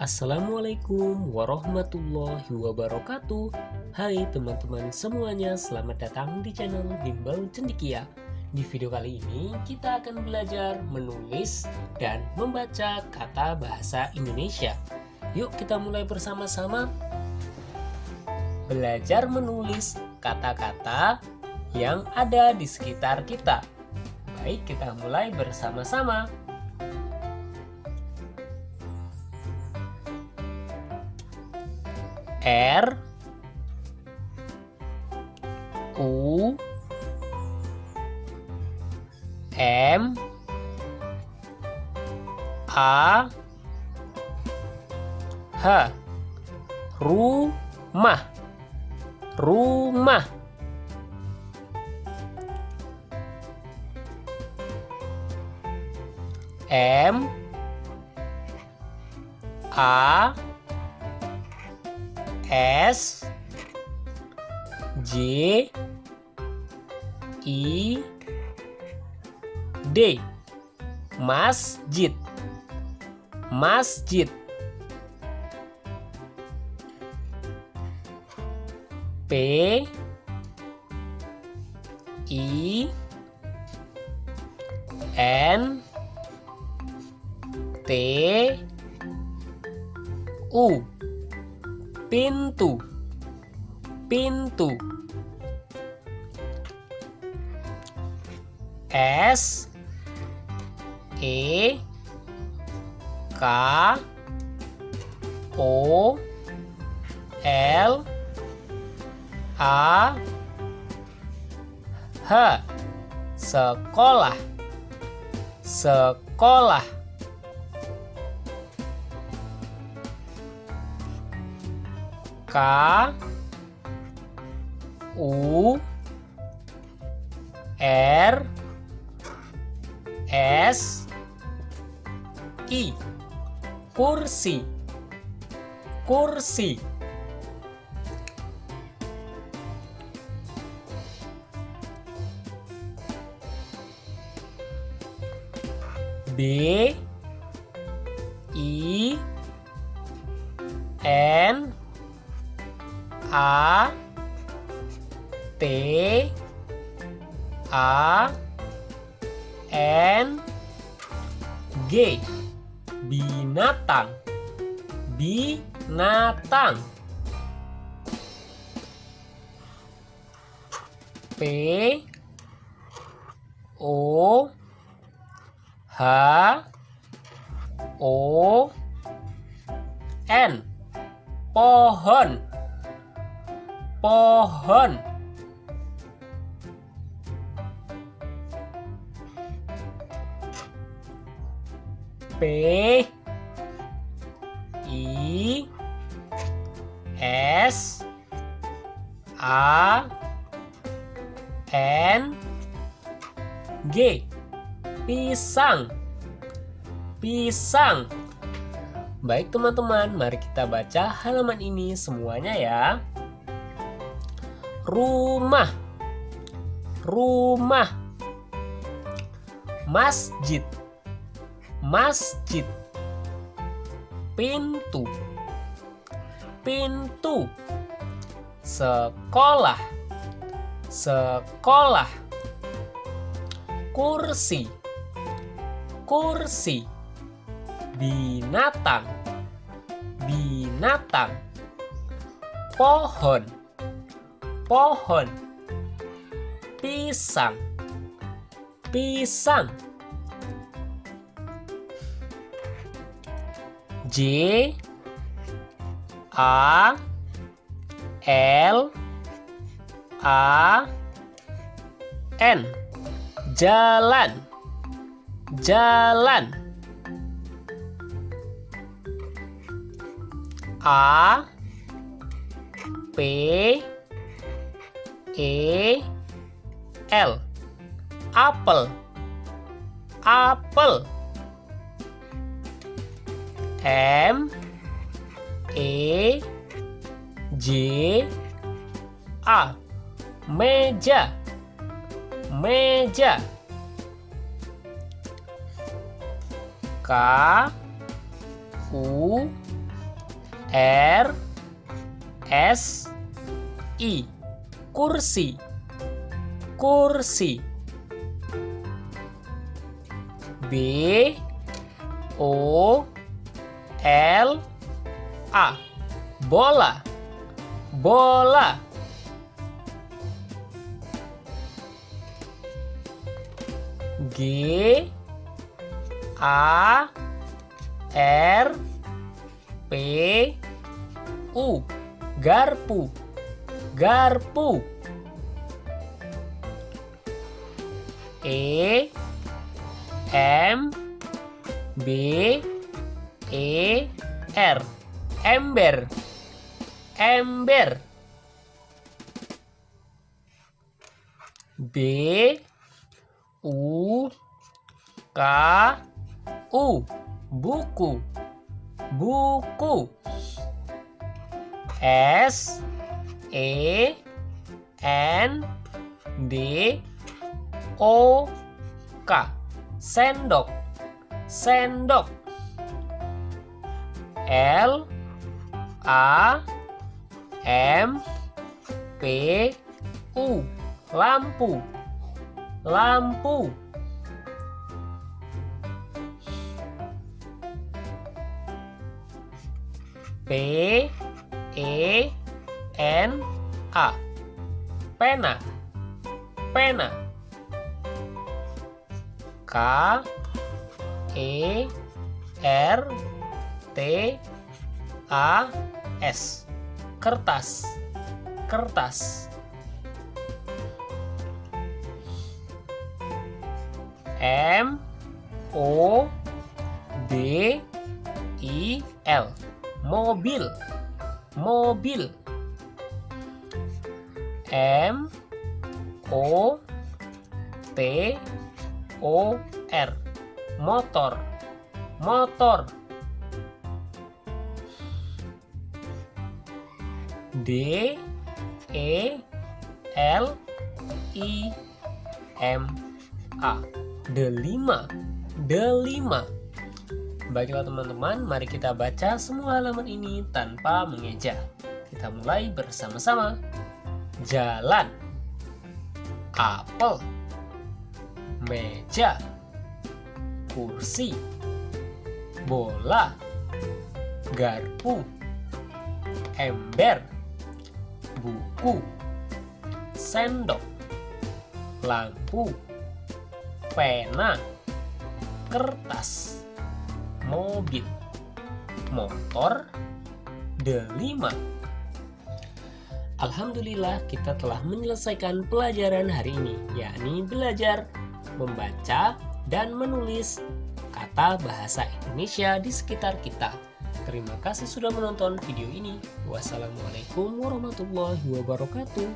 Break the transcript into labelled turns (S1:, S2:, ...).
S1: Assalamualaikum warahmatullahi wabarakatuh. Hai teman-teman semuanya, selamat datang di channel Bimbel Cendikia. Di video kali ini kita akan belajar menulis dan membaca kata bahasa Indonesia. Yuk kita mulai bersama-sama. Belajar menulis kata-kata yang ada di sekitar kita. Baik, kita mulai bersama-sama. R U M A H rumah, rumah. M A S J I D masjid, masjid. P I N T U pintu, pintu. S E K O L A H sekolah, sekolah. K U R S I kursi, kursi. B I N A T A N G binatang, binatang. P O H O N pohon, pohon. P I S A N G pisang, pisang. Baik teman-teman, mari kita baca halaman ini semuanya ya. Rumah, rumah. Masjid, masjid. Pintu, pintu. Sekolah, sekolah. Kursi, kursi. Binatang, binatang. Pohon, pohon. Pisang, pisang. J A L A N jalan, jalan. A P E L apel, apel. M E J A meja, meja. K U R S I, kursi, kursi. B O L A, bola, bola. G A R P U, garpu, garpu. E M B E R, ember, ember. B U K U, buku, buku. S E N D O K, sendok, sendok. L A M P U, lampu, lampu. P E N A, pena, pena. K E R T A S, kertas, kertas. M O B I L, mobil, mobil. M O T O R, motor, motor. D E L I M A, delima, delima. Baiklah teman-teman, mari kita baca semua halaman ini tanpa mengeja. Kita mulai bersama-sama. Jalan, apel, meja, kursi, bola, garpu, ember, buku, sendok, lampu, pena, kertas, mobil, motor, delima. Alhamdulillah, kita telah menyelesaikan pelajaran hari ini, yakni belajar membaca dan menulis kata bahasa Indonesia di sekitar kita. Terima kasih sudah menonton video ini. Wassalamualaikum warahmatullahi wabarakatuh.